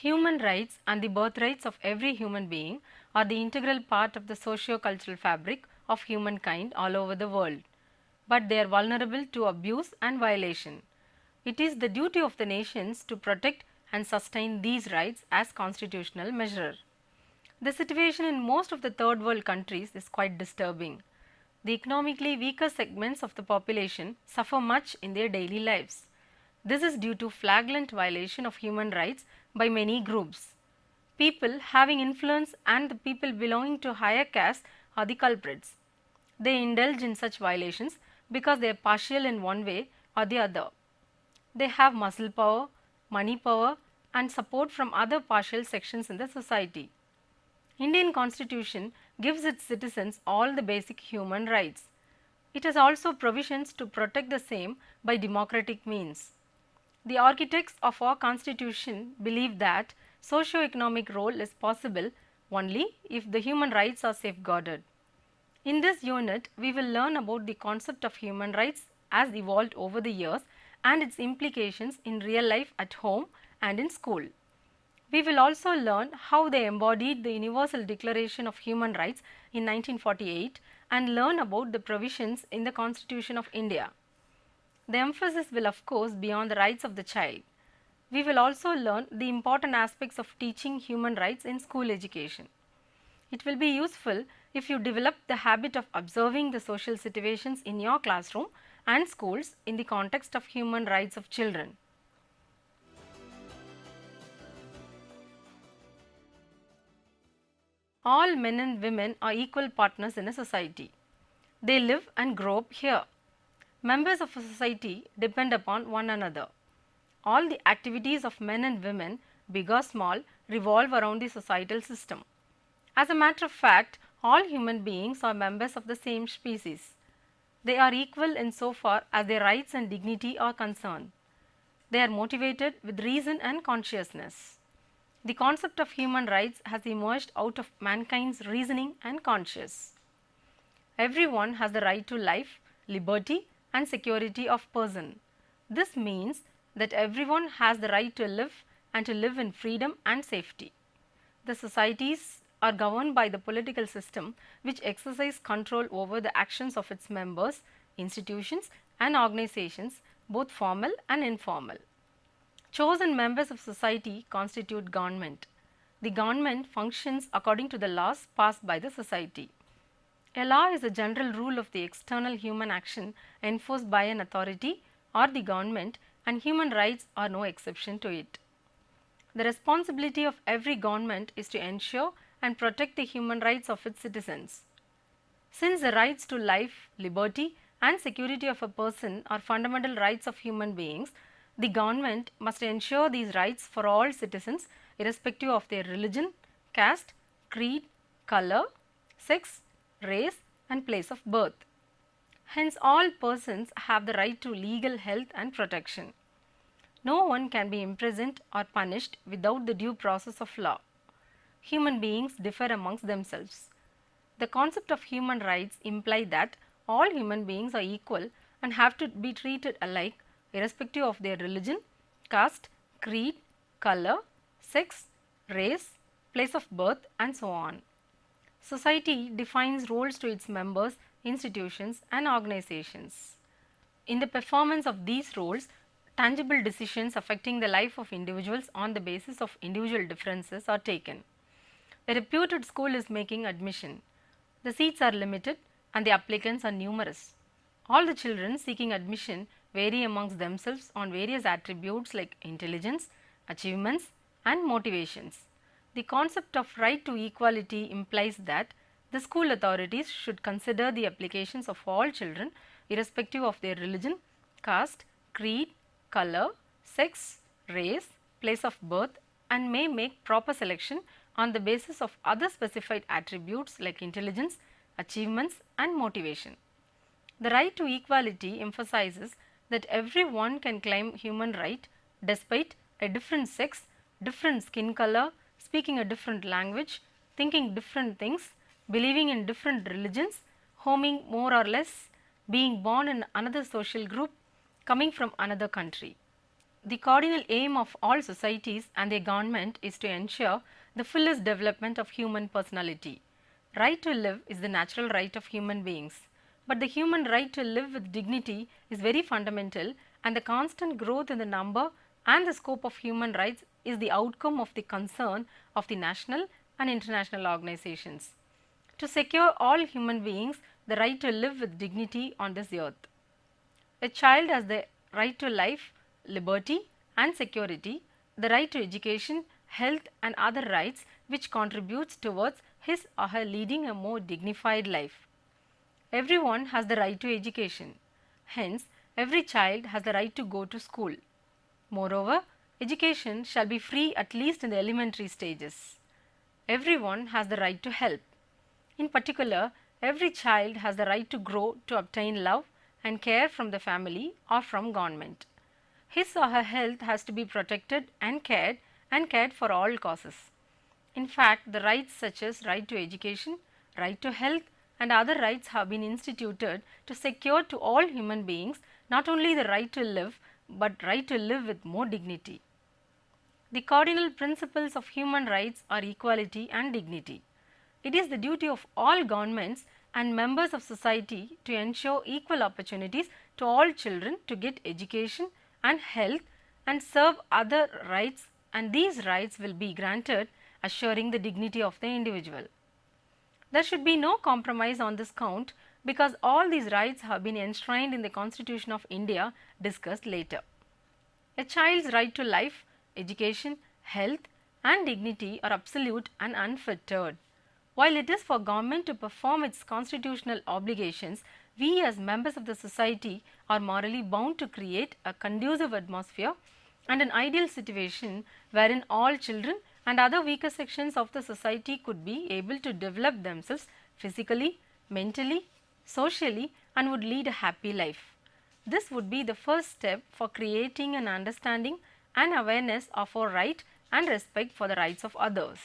Human rights and the birthrights of every human being are the integral part of the socio-cultural fabric of humankind all over the world, but they are vulnerable to abuse and violation. It is the duty of the nations to protect and sustain these rights as constitutional measure. The situation in most of the third world countries is quite disturbing. The economically weaker segments of the population suffer much in their daily lives. This is due to flagrant violation of human rights by many groups. People having influence and the people belonging to higher castes are the culprits. They indulge in such violations because they are partial in one way or the other. They have muscle power, money power and support from other partial sections in the society. Indian Constitution gives its citizens all the basic human rights. It has also provisions to protect the same by democratic means. The architects of our Constitution believe that socio-economic role is possible only if the human rights are safeguarded. In this unit, we will learn about the concept of human rights as evolved over the years and its implications in real life at home and in school. We will also learn how they embodied the Universal Declaration of Human Rights in 1948 and learn about the provisions in the Constitution of India. The emphasis will of course be on the rights of the child. We will also learn the important aspects of teaching human rights in school education. It will be useful if you develop the habit of observing the social situations in your classroom and schools in the context of human rights of children. All men and women are equal partners in a society. They live and grow up here. Members of a society depend upon one another. All the activities of men and women, big or small, revolve around the societal system. As a matter of fact, all human beings are members of the same species. They are equal insofar as their rights and dignity are concerned. They are motivated with reason and consciousness. The concept of human rights has emerged out of mankind's reasoning and conscience. Everyone has the right to life, liberty and security of person. This means that everyone has the right to live and to live in freedom and safety. The societies are governed by the political system which exercise control over the actions of its members, institutions and organizations, both formal and informal. Chosen members of society constitute government. The government functions according to the laws passed by the society. A law is a general rule of the external human action enforced by an authority or the government, and human rights are no exception to it. The responsibility of every government is to ensure and protect the human rights of its citizens. Since the rights to life, liberty and security of a person are fundamental rights of human beings, the government must ensure these rights for all citizens irrespective of their religion, caste, creed, color, sex, race and place of birth. Hence, all persons have the right to legal health and protection. No one can be imprisoned or punished without the due process of law. Human beings differ amongst themselves. The concept of human rights implies that all human beings are equal and have to be treated alike irrespective of their religion, caste, creed, color, sex, race, place of birth and so on. Society defines roles to its members, institutions and organizations. In the performance of these roles, tangible decisions affecting the life of individuals on the basis of individual differences are taken. A reputed school is making admission. The seats are limited and the applicants are numerous. All the children seeking admission vary amongst themselves on various attributes like intelligence, achievements and motivations. The concept of right to equality implies that The school authorities should consider the applications of all children irrespective of their religion, caste, creed, color, sex, race, place of birth, and may make proper selection on the basis of other specified attributes like intelligence, achievements, and motivation. The right to equality emphasizes that everyone can claim human right despite a different sex, different skin color, speaking a different language, thinking different things, believing in different religions, homing more or less, being born in another social group, coming from another country. The cardinal aim of all societies and their government is to ensure the fullest development of human personality. Right to live is the natural right of human beings, but the human right to live with dignity is very fundamental, and the constant growth in the number and the scope of human rights is the outcome of the concern of the national and international organizations to secure all human beings the right to live with dignity on this earth. A child has the right to life, liberty and security, the right to education, health and other rights which contributes towards his or her leading a more dignified life. Everyone has the right to education. Hence, every child has the right to go to school. Moreover, education shall be free at least in the elementary stages. Everyone has the right to help. In particular, every child has the right to grow to obtain love and care from the family or from government. His or her health has to be protected and cared for all causes. In fact, the rights such as right to education, right to health and other rights have been instituted to secure to all human beings not only the right to live, but right to live with more dignity. The cardinal principles of human rights are equality and dignity. It is the duty of all governments and members of society to ensure equal opportunities to all children to get education and health and serve other rights, and these rights will be granted assuring the dignity of the individual. There should be no compromise on this count because all these rights have been enshrined in the Constitution of India discussed later. A child's right to life, education, health and dignity are absolute and unfettered. While it is for government to perform its constitutional obligations, we as members of the society are morally bound to create a conducive atmosphere and an ideal situation wherein all children and other weaker sections of the society could be able to develop themselves physically, mentally, socially and would lead a happy life. This would be the first step for creating an understanding and awareness of our right and respect for the rights of others.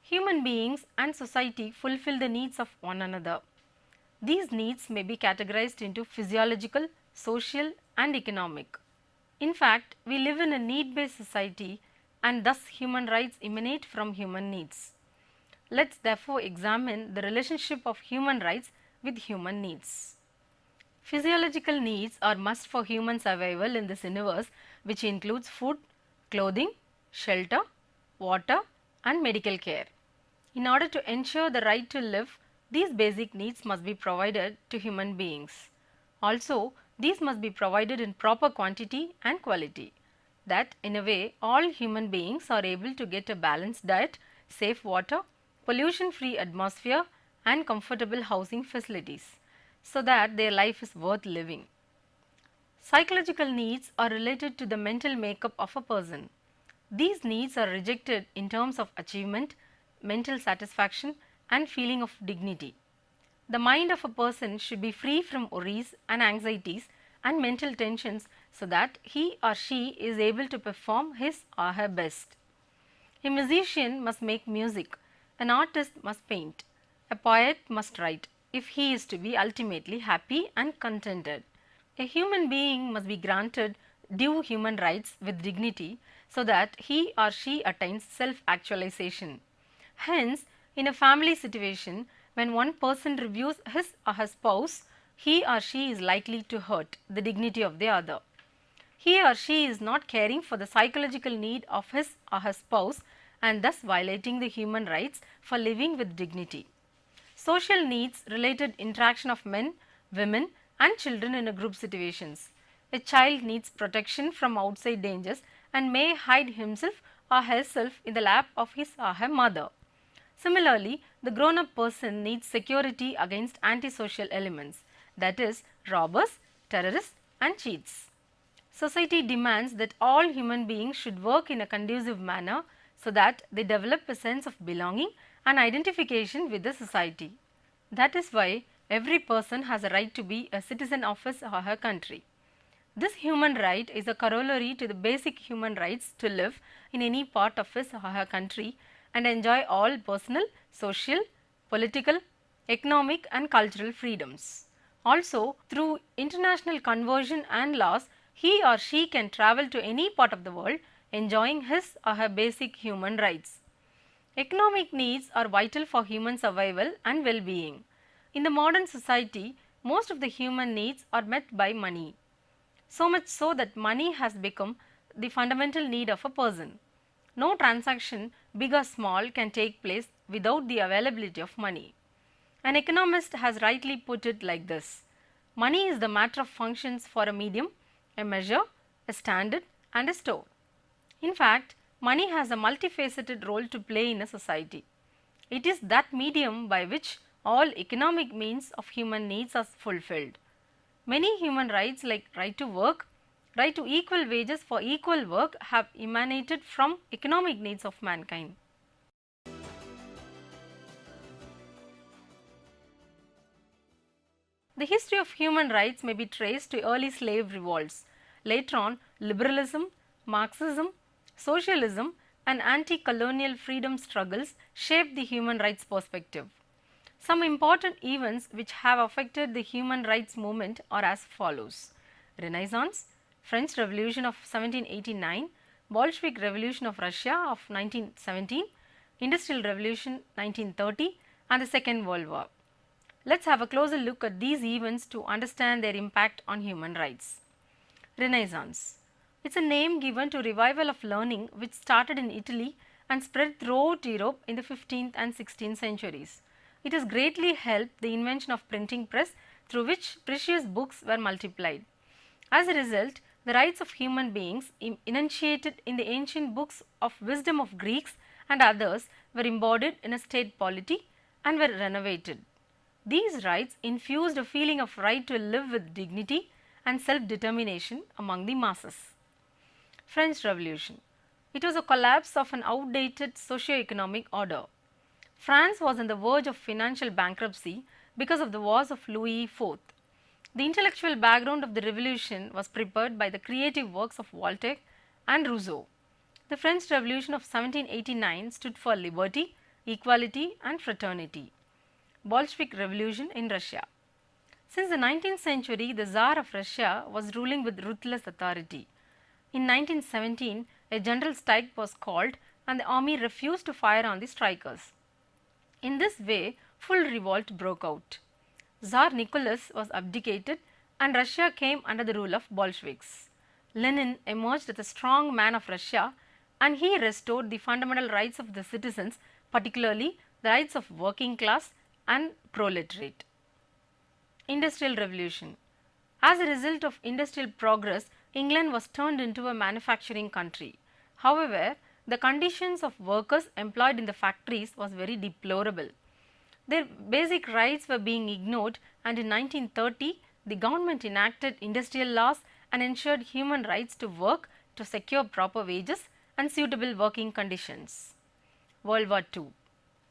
Human beings and society fulfill the needs of one another. These needs may be categorized into physiological, social and economic. In fact, we live in a need-based society and thus human rights emanate from human needs. Let us therefore examine the relationship of human rights with human needs. Physiological needs are must for human survival in this universe, which includes food, clothing, shelter, water and medical care. In order to ensure the right to live, these basic needs must be provided to human beings. Also, these must be provided in proper quantity and quality, that in a way all human beings are able to get a balanced diet, safe water, pollution-free atmosphere and comfortable housing facilities, so that their life is worth living. Psychological needs are related to the mental makeup of a person. These needs are rejected in terms of achievement, mental satisfaction and feeling of dignity. The mind of a person should be free from worries and anxieties and mental tensions so that he or she is able to perform his or her best. A musician must make music, an artist must paint, a poet must write if he is to be ultimately happy and contented. A human being must be granted due human rights with dignity so that he or she attains self-actualization. Hence, in a family situation, when one person reviews his or her spouse, he or she is likely to hurt the dignity of the other. He or she is not caring for the psychological need of his or her spouse and thus violating the human rights for living with dignity. Social needs related interaction of men, women and children in a group situations. A child needs protection from outside dangers and may hide himself or herself in the lap of his or her mother. Similarly, the grown-up person needs security against antisocial elements, that is, robbers, terrorists, and cheats. Society demands that all human beings should work in a conducive manner so that they develop a sense of belonging and identification with the society. That is why every person has a right to be a citizen of his or her country. This human right is a corollary to the basic human rights to live in any part of his or her country and enjoy all personal, social, political, economic and cultural freedoms. Also, through international conversion and laws, he or she can travel to any part of the world enjoying his or her basic human rights. Economic needs are vital for human survival and well-being. In the modern society, most of the human needs are met by money. So much so that money has become the fundamental need of a person. No transaction, big or small, can take place without the availability of money. An economist has rightly put it like this: money is the matter of functions for a medium, a measure, a standard, and a store. In fact, money has a multifaceted role to play in a society. It is that medium by which all economic means of human needs are fulfilled. Many human rights like right to work, right to equal wages for equal work have emanated from economic needs of mankind. The history of human rights may be traced to early slave revolts. Later on, liberalism, Marxism, socialism and anti-colonial freedom struggles shaped the human rights perspective. Some important events which have affected the human rights movement are as follows: Renaissance, French Revolution of 1789, Bolshevik Revolution of Russia of 1917, Industrial Revolution 1930 and the Second World War. Let us have a closer look at these events to understand their impact on human rights. Renaissance. It is a name given to revival of learning which started in Italy and spread throughout Europe in the 15th and 16th centuries. It has greatly helped the invention of printing press, through which precious books were multiplied. As a result, the rights of human beings enunciated in the ancient books of wisdom of Greeks and others were embodied in a state polity and were renovated. These rights infused a feeling of right to live with dignity and self-determination among the masses. French Revolution. It was a collapse of an outdated socio-economic order. France was on the verge of financial bankruptcy because of the wars of Louis IV. The intellectual background of the revolution was prepared by the creative works of Voltaire and Rousseau. The French Revolution of 1789 stood for liberty, equality and fraternity. Bolshevik Revolution in Russia. Since the 19th century, the Tsar of Russia was ruling with ruthless authority. In 1917, a general strike was called and the army refused to fire on the strikers. In this way, full revolt broke out. Tsar Nicholas was abdicated and Russia came under the rule of Bolsheviks. Lenin emerged as a strong man of Russia and he restored the fundamental rights of the citizens, particularly the rights of working class and proletariat. Industrial Revolution. As a result of industrial progress, England was turned into a manufacturing country. However, the conditions of workers employed in the factories was very deplorable. Their basic rights were being ignored and in 1930, the government enacted industrial laws and ensured human rights to work to secure proper wages and suitable working conditions. World War II.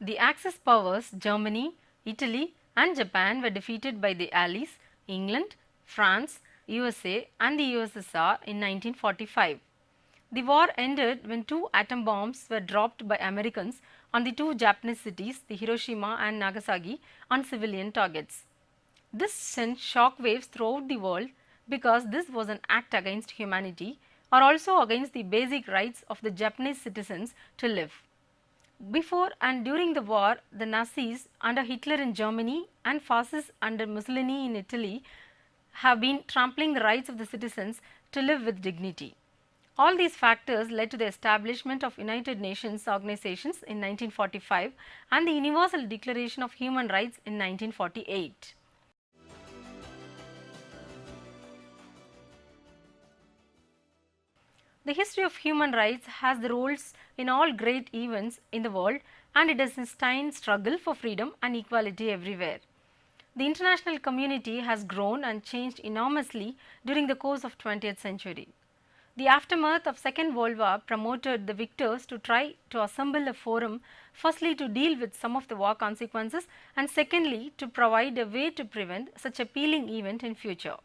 The Axis powers Germany, Italy and Japan were defeated by the Allies, England, France, USA and the USSR in 1945. The war ended when 2 atom bombs were dropped by Americans on the 2 Japanese cities, the Hiroshima and Nagasaki, on civilian targets. This sent shock waves throughout the world because this was an act against humanity or also against the basic rights of the Japanese citizens to live. Before and during the war, the Nazis under Hitler in Germany and fascists under Mussolini in Italy have been trampling the rights of the citizens to live with dignity. All these factors led to the establishment of United Nations organizations in 1945 and the Universal Declaration of Human Rights in 1948. The history of human rights has the roles in all great events in the world, and it has sustained struggle for freedom and equality everywhere. The international community has grown and changed enormously during the course of 20th century. The aftermath of Second World War promoted the victors to try to assemble a forum, firstly to deal with some of the war consequences, and secondly to provide a way to prevent such appalling event in future.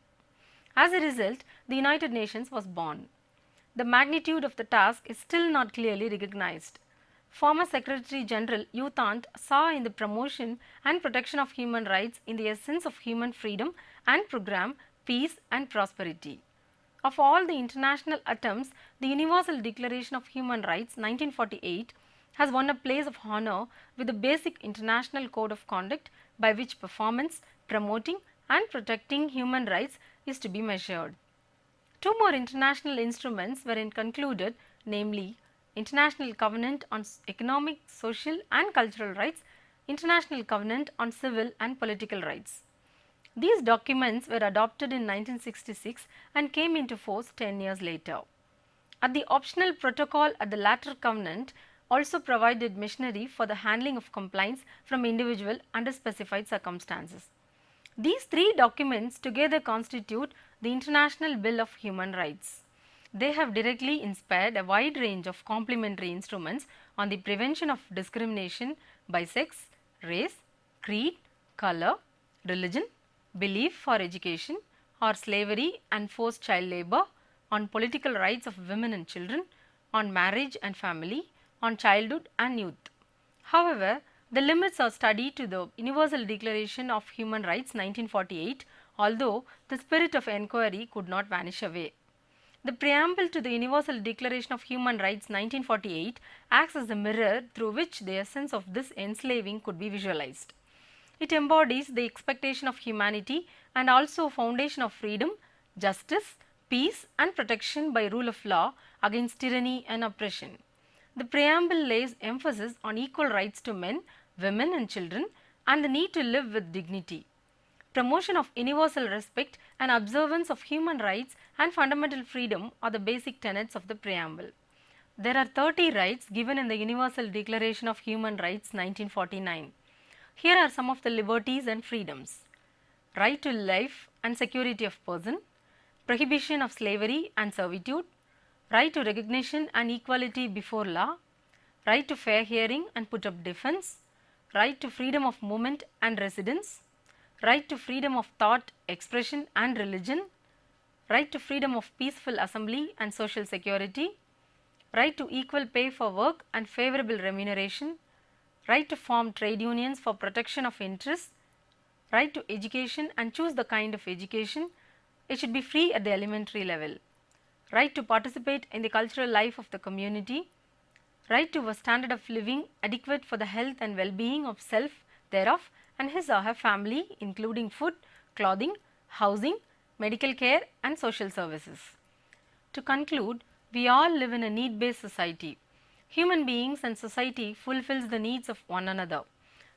As a result, the United Nations was born. The magnitude of the task is still not clearly recognized. Former Secretary General U Thant saw in the promotion and protection of human rights in the essence of human freedom and program peace and prosperity. Of all the international attempts, the Universal Declaration of Human Rights 1948 has won a place of honor with the basic international code of conduct by which performance, promoting and protecting human rights is to be measured. Two more international instruments were concluded, namely International Covenant on Economic, Social and Cultural Rights, International Covenant on Civil and Political Rights. These documents were adopted in 1966 and came into force 10 years later. The optional protocol at the latter covenant also provided machinery for the handling of complaints from individual under specified circumstances. These three documents together constitute the International Bill of Human Rights. They have directly inspired a wide range of complementary instruments on the prevention of discrimination by sex, race, creed, color, religion, belief for education or slavery and forced child labor, on political rights of women and children, on marriage and family, on childhood and youth. However, the limits are studied to the Universal Declaration of Human Rights 1948, although the spirit of enquiry could not vanish away. The preamble to the Universal Declaration of Human Rights 1948 acts as a mirror through which the essence of this enslaving could be visualized. It embodies the expectation of humanity and also foundation of freedom, justice, peace and protection by rule of law against tyranny and oppression. The preamble lays emphasis on equal rights to men, women and children and the need to live with dignity. Promotion of universal respect and observance of human rights and fundamental freedom are the basic tenets of the preamble. There are 30 rights given in the Universal Declaration of Human Rights 1949. Here are some of the liberties and freedoms: right to life and security of person, prohibition of slavery and servitude, right to recognition and equality before law, right to fair hearing and put up defense, right to freedom of movement and residence, right to freedom of thought, expression and religion, right to freedom of peaceful assembly and social security, right to equal pay for work and favorable remuneration, right to form trade unions for protection of interests, right to education and choose the kind of education. It should be free at the elementary level. Right to participate in the cultural life of the community, right to a standard of living adequate for the health and well-being of self, thereof and his or her family, including food, clothing, housing, medical care and social services. To conclude, we all live in a need-based society. Human beings and society fulfills the needs of one another.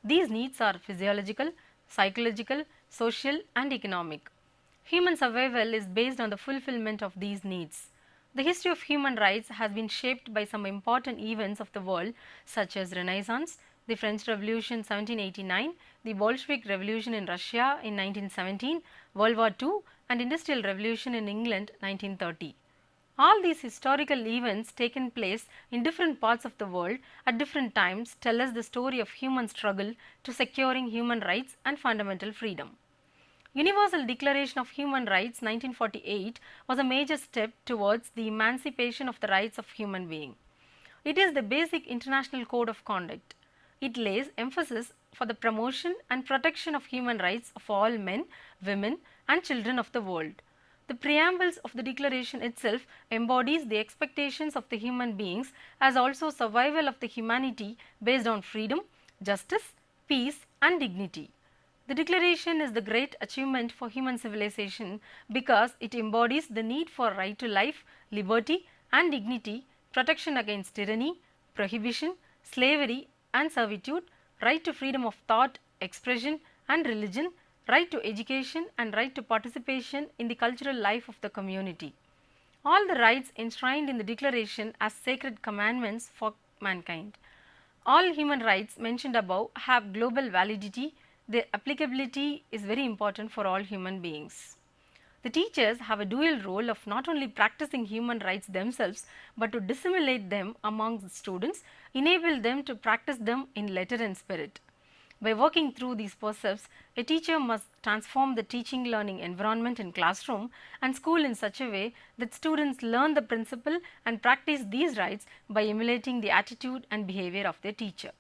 These needs are physiological, psychological, social and economic. Human survival is based on the fulfillment of these needs. The history of human rights has been shaped by some important events of the world such as Renaissance, the French Revolution 1789, the Bolshevik Revolution in Russia in 1917, World War II and Industrial Revolution in England 1930. All these historical events taken place in different parts of the world at different times tell us the story of human struggle to securing human rights and fundamental freedom. Universal Declaration of Human Rights 1948 was a major step towards the emancipation of the rights of human beings. It is the basic international code of conduct. It lays emphasis for the promotion and protection of human rights of all men, women and children of the world. The preambles of the declaration itself embodies the expectations of the human beings as also survival of the humanity based on freedom, justice, peace and dignity. The declaration is the great achievement for human civilization because it embodies the need for right to life, liberty and dignity, protection against tyranny, prohibition, slavery and servitude, right to freedom of thought, expression and religion, right to education and right to participation in the cultural life of the community. all the rights enshrined in the Declaration as sacred commandments for mankind. All human rights mentioned above have global validity. Their applicability is very important for all human beings. The teachers have a dual role of not only practicing human rights themselves, but to disseminate them among the students, enable them to practice them in letter and spirit. By working through these precepts, a teacher must transform the teaching learning environment in classroom and school in such a way that students learn the principle and practice these rights by emulating the attitude and behavior of their teacher.